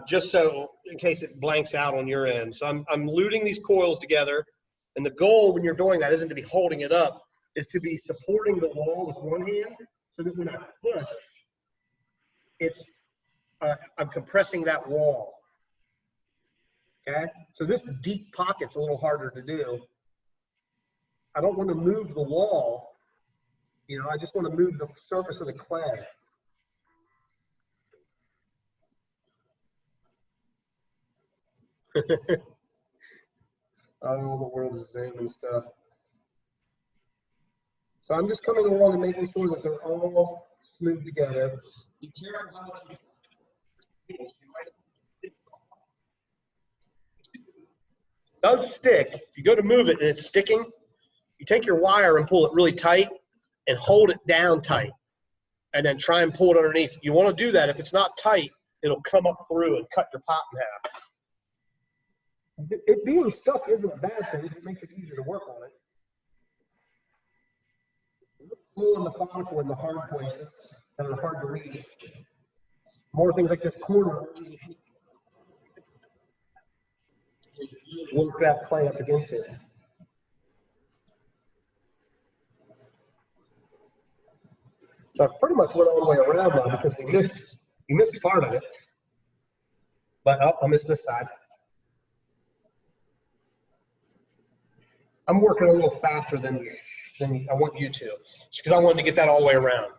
just so in case it blanks out on your end. So I'm luting these coils together, and the goal when you're doing that isn't to be holding it up, is to be supporting the wall with one hand, so that when I push, it's I'm compressing that wall. Okay, so this deep pocket's a little harder to do. I don't want to move the wall, you know, I just want to move the surface of the clay. Oh, the world is Zoom and stuff. So I'm just coming along and making sure that they're all smooth together. Be careful how much it does stick. If you go to move it and it's sticking, you take your wire and pull it really tight and hold it down tight, and then try and pull it underneath. You want to do that. If it's not tight, it'll come up through and cut your pot in half. It being stuck isn't a bad thing. It makes it easier to work on it. More methodical in the hard places that are hard to reach. More things like this corner. Work that clay up against it. So I pretty much went all the way around now because you missed part of it. But I missed this side. I'm working a little faster than I want you to, just because I wanted to get that all the way around.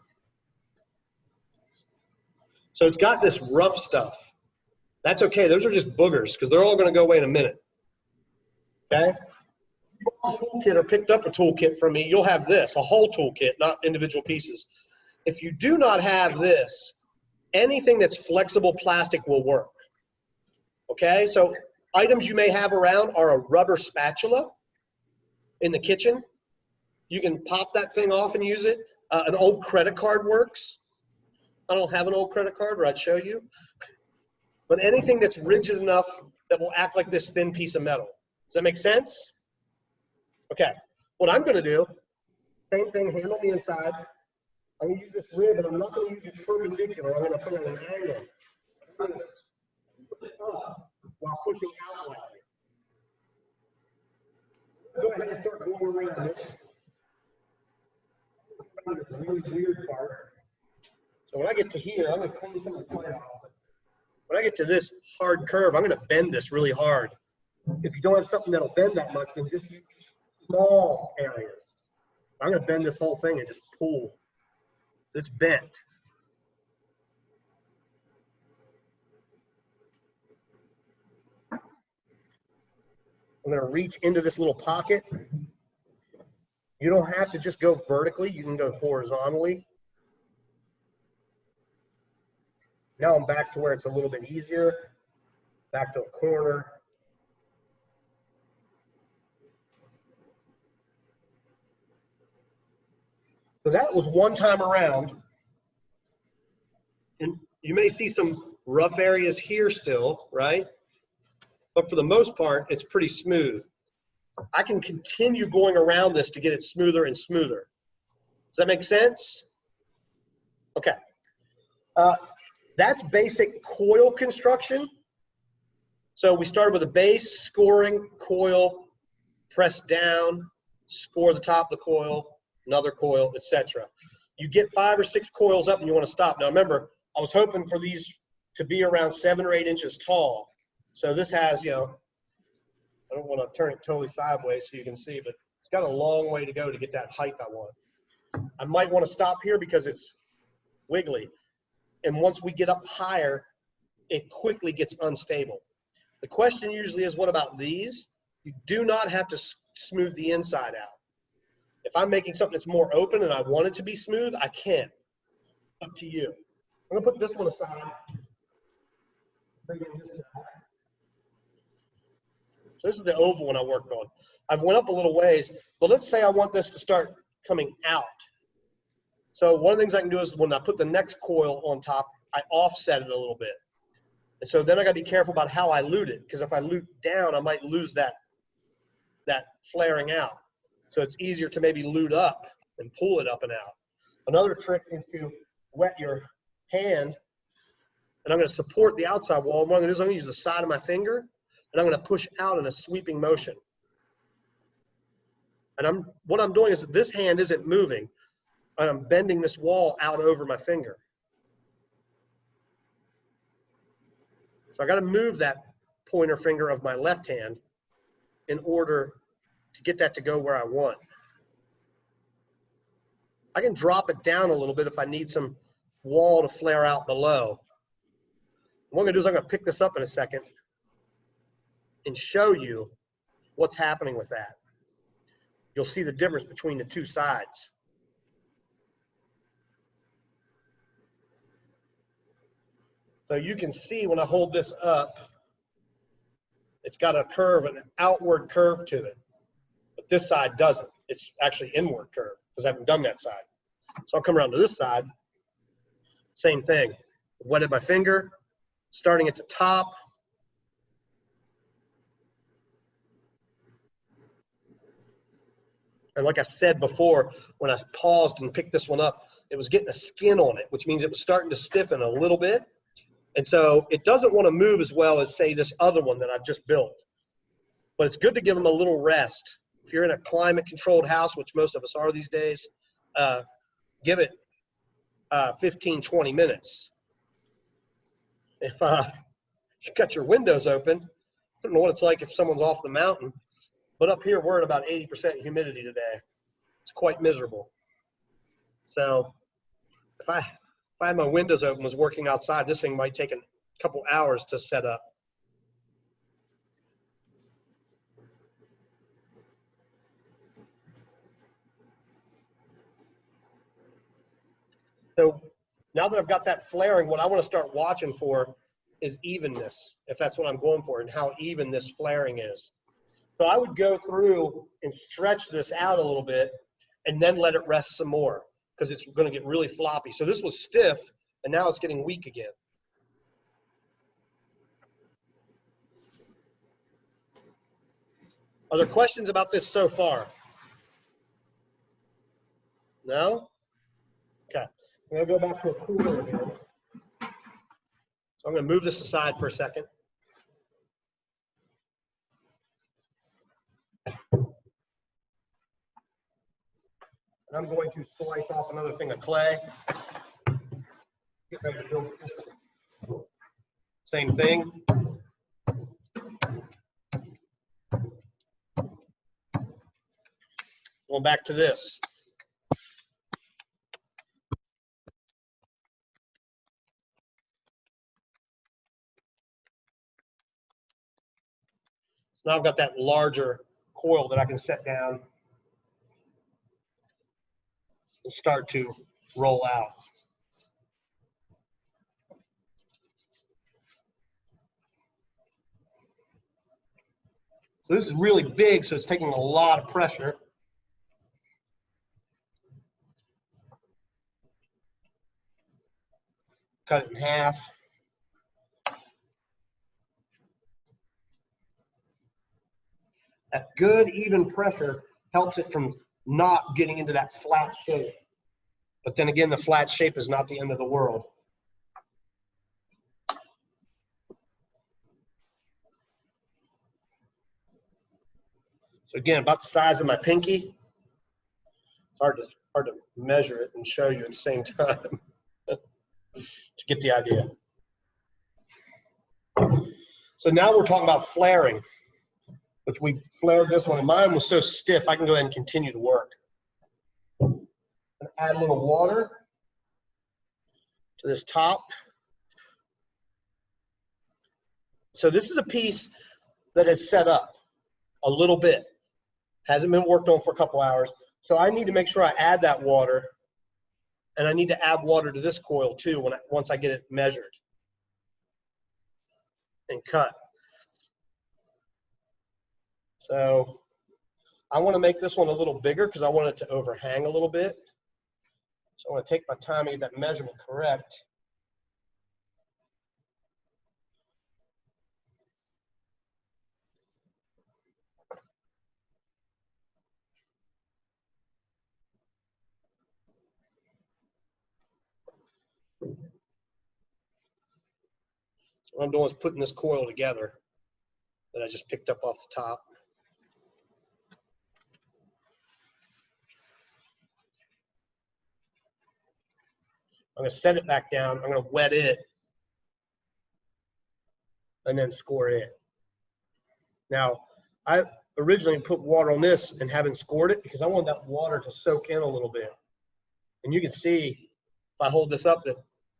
So it's got this rough stuff. That's okay. Those are just boogers because they're all going to go away in a minute. Okay? If you bought a toolkit or picked up a toolkit from me, you'll have this, a whole toolkit, not individual pieces. If you do not have this, anything that's flexible plastic will work. Okay? So items you may have around are a rubber spatula in the kitchen. You can pop that thing off and use it. An old credit card works. I don't have an old credit card, or I'd show you. But anything that's rigid enough that will act like this thin piece of metal. Does that make sense? Okay. What I'm going to do, same thing, hand on the inside. I'm going to use this rib, and I'm not going to use it perpendicular. I'm going to put it at an angle. I'm going to put it up while pushing out like it. Go ahead and start going around it. This really weird part. So when I get to here, I'm going to clean some of the clay off. When I get to this hard curve, I'm going to bend this really hard. If you don't have something that'll bend that much, then just use small areas. I'm going to bend this whole thing and just pull. It's bent. I'm going to reach into this little pocket. You don't have to just go vertically. You can go horizontally. Now I'm back to where it's a little bit easier. Back to a corner. So that was one time around. And you may see some rough areas here still, right? But for the most part, it's pretty smooth. I can continue going around this to get it smoother and smoother. Does that make sense? Okay. That's basic coil construction. So we started with a base, scoring, coil, press down, score the top of the coil, another coil, etc. You get 5 or 6 coils up and you want to stop. Now remember, I was hoping for these to be around 7 or 8 inches tall. So this has, you know, I don't want to turn it totally sideways so you can see, but it's got a long way to go to get that height I want. I might want to stop here because it's wiggly. And once we get up higher, it quickly gets unstable. The question usually is, what about these? You do not have to smooth the inside out. If I'm making something that's more open and I want it to be smooth, I can. Up to you. I'm going to put this one aside. Bring in this side. So this is the oval one I worked on. I've went up a little ways, but let's say I want this to start coming out. So one of the things I can do is when I put the next coil on top, I offset it a little bit. And so then I got to be careful about how I lute it, because if I lute down, I might lose that flaring out. So it's easier to maybe lute up and pull it up and out. Another trick is to wet your hand And I'm going to support the outside wall. What I'm going to do is I'm going to use the side of my finger, and I'm going to push out in a sweeping motion. And what I'm doing is this hand isn't moving, and I'm bending this wall out over my finger. So I got to move that pointer finger of my left hand in order to get that to go where I want. I can drop it down a little bit if I need some wall to flare out below. What I'm going to do is I'm going to pick this up in a second and show you what's happening with that. You'll see the difference between the two sides. So you can see when I hold this up, it's got a curve, an outward curve to it. But this side doesn't. It's actually inward curve because I haven't done that side. So I'll come around to this side. Same thing. Wetted my finger, starting at the top. And like I said before, when I paused and picked this one up, it was getting a skin on it, which means it was starting to stiffen a little bit. And so it doesn't want to move as well as, say, this other one that I've just built. But it's good to give them a little rest. If you're in a climate-controlled house, which most of us are these days, give it 15, 20 minutes. If you've got your windows open, I don't know what it's like if someone's off the mountain, but up here we're at about 80% humidity today. It's quite miserable. So if I had my windows open, was working outside, this thing might take a couple hours to set up. So now that I've got that flaring, what I want to start watching for is evenness, if that's what I'm going for, and how even this flaring is. So I would go through and stretch this out a little bit and then let it rest some more because it's going to get really floppy. So this was stiff, and now it's getting weak again. Are there questions about this so far? No? Okay. I'm going to go back to a cooler again. So I'm going to move this aside for a second. And I'm going to slice off another thing of clay. Get ready to build this. Same thing. Going back to this. So now I've got that larger coil that I can set down and start to roll out. So this is really big, so it's taking a lot of pressure. Cut it in half. That good, even pressure helps it from not getting into that flat shape. But then again, the flat shape is not the end of the world. So again, about the size of my pinky. It's hard to measure it and show you at the same time to get the idea. So now we're talking about flaring, which we flared this one. Mine was so stiff, I can go ahead and continue to work. Add a little water to this top. So this is a piece that is set up a little bit. Hasn't been worked on for a couple hours. So I need to make sure I add that water, and I need to add water to this coil too once I get it measured and cut. So I want to make this one a little bigger because I want it to overhang a little bit. So I want to take my time and get that measurement correct. What I'm doing is putting this coil together that I just picked up off the top. I'm going to set it back down. I'm going to wet it and then score it. Now, I originally put water on this and haven't scored it because I want that water to soak in a little bit. And you can see if I hold this up that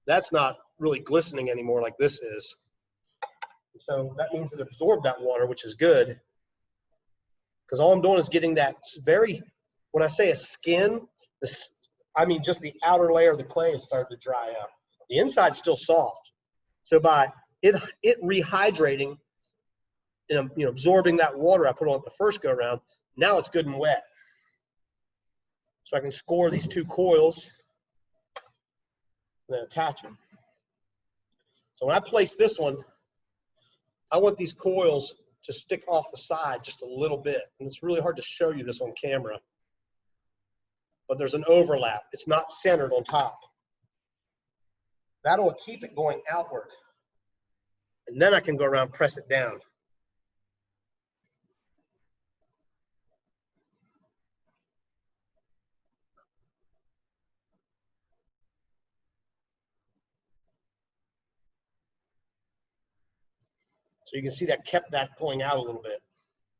that's not really glistening anymore like this is. So that means it absorbed that water, which is good. Because all I'm doing is getting that very, when I say a skin, I mean just the outer layer of the clay is starting to dry up. The inside's still soft. So by it rehydrating and absorbing that water I put on it the first go around, now it's good and wet. So I can score these two coils and then attach them. So when I place this one, I want these coils to stick off the side just a little bit. And it's really hard to show you this on camera. But there's an overlap. It's not centered on top. That'll keep it going outward. And then I can go around and press it down. So you can see that kept that pulling out a little bit.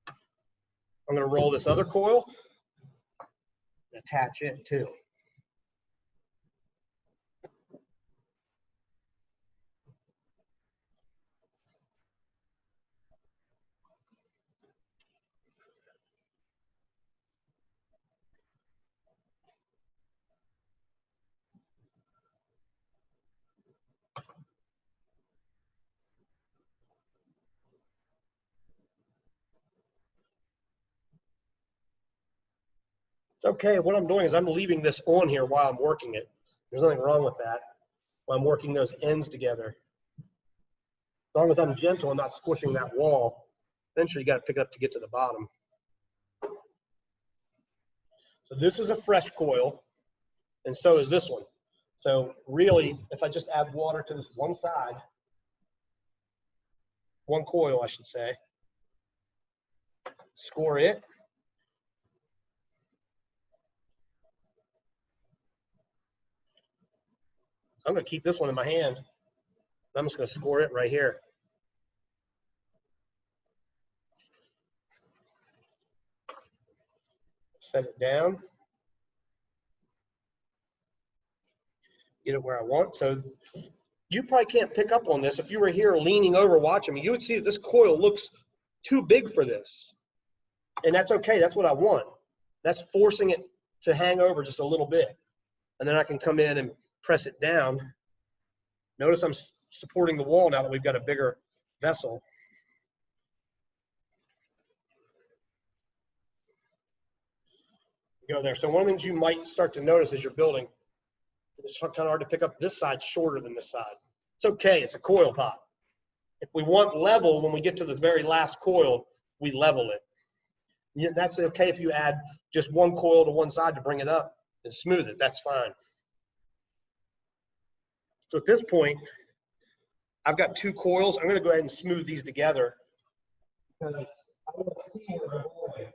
I'm going to roll this other coil and attach it too. It's okay. What I'm doing is I'm leaving this on here while I'm working it. There's nothing wrong with that. While I'm working those ends together. As long as I'm gentle and not squishing that wall, eventually you got to pick it up to get to the bottom. So this is a fresh coil, and so is this one. So really, if I just add water to this one side, one coil I should say, score it. I'm going to keep this one in my hand. I'm just going to score it right here. Set it down. Get it where I want. So you probably can't pick up on this. If you were here leaning over watching me, you would see that this coil looks too big for this. And that's okay. That's what I want. That's forcing it to hang over just a little bit. And then I can come in and press it down. Notice I'm supporting the wall now that we've got a bigger vessel. Go there. So one of the things you might start to notice as you're building, it's kind of hard to pick up, this side's shorter than this side. It's okay. It's a coil pot. If we want level, when we get to the very last coil, we level it. That's okay if you add just one coil to one side to bring it up and smooth it. That's fine. So at this point, I've got two coils. I'm going to go ahead and smooth these together because I want to see where they're going.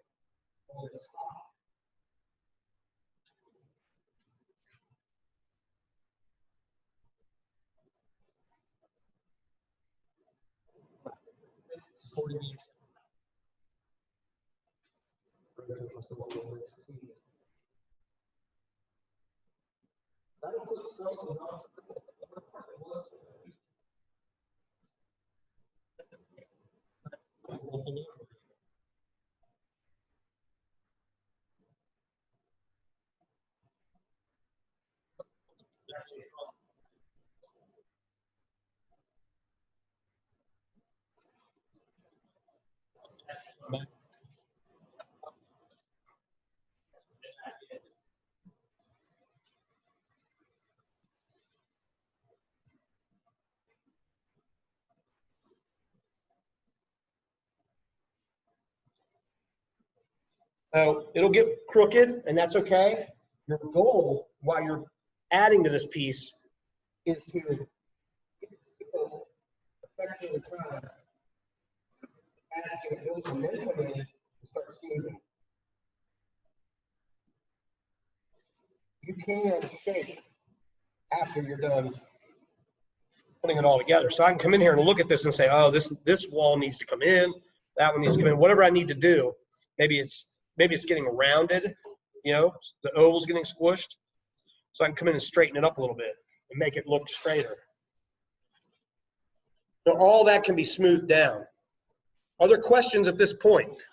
So it'll get crooked, and that's okay. Your goal while you're adding to this piece is to affect try to add to and then come in and start smoothing. You can shake after you're done putting it all together. So I can come in here and look at this and say, oh, this wall needs to come in, that one needs to come in, whatever I need to do. Maybe it's getting rounded, you know, the oval's getting squished. So I can come in and straighten it up a little bit and make it look straighter. So all that can be smoothed down. Other questions at this point?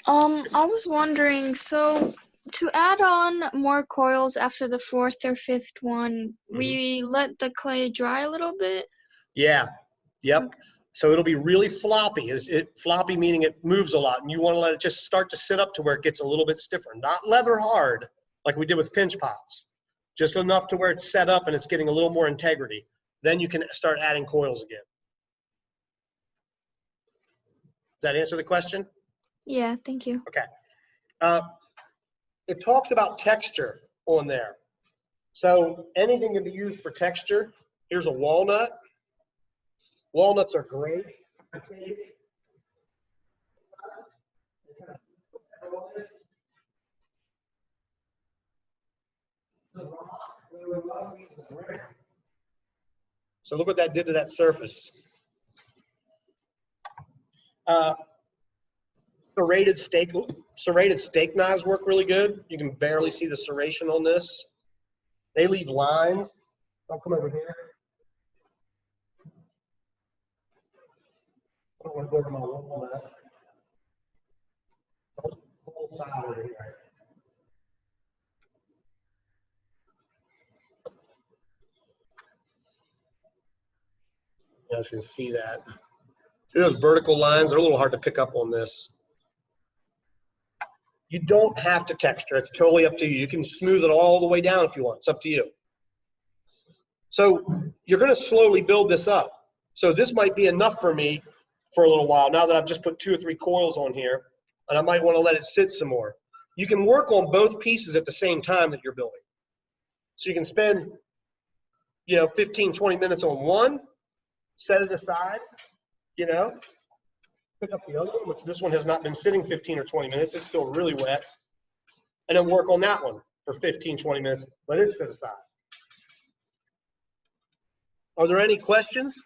I was wondering, so to add on more coils after the fourth or fifth one, we let the clay dry a little bit? Yeah, yep. Okay. So it'll be really floppy. Floppy meaning it moves a lot, and you want to let it just start to sit up to where it gets a little bit stiffer. Not leather hard, like we did with pinch pots. Just enough to where it's set up and it's getting a little more integrity. Then you can start adding coils again. Does that answer the question? Yeah, thank you. Okay. It talks about texture on there. So anything can be used for texture. Here's a walnut. Walnuts are great. I take it. So look what that did to that surface. Serrated steak knives work really good. You can barely see the serration on this. They leave lines. I'll come over here. I don't want to go over my walnut. Whole side over here. You guys can see that. See those vertical lines? They're a little hard to pick up on this. You don't have to texture. It's totally up to you. You can smooth it all the way down if you want. It's up to you. So you're going to slowly build this up. So this might be enough for me for a little while now that I've just put 2 or 3 coils on here, and I might want to let it sit some more. You can work on both pieces at the same time that you're building. So you can spend, 15, 20 minutes on one, set it aside, pick up the other one, which this one has not been sitting 15 or 20 minutes. It's still really wet. And then work on that one for 15, 20 minutes. Let it sit aside. Are there any questions?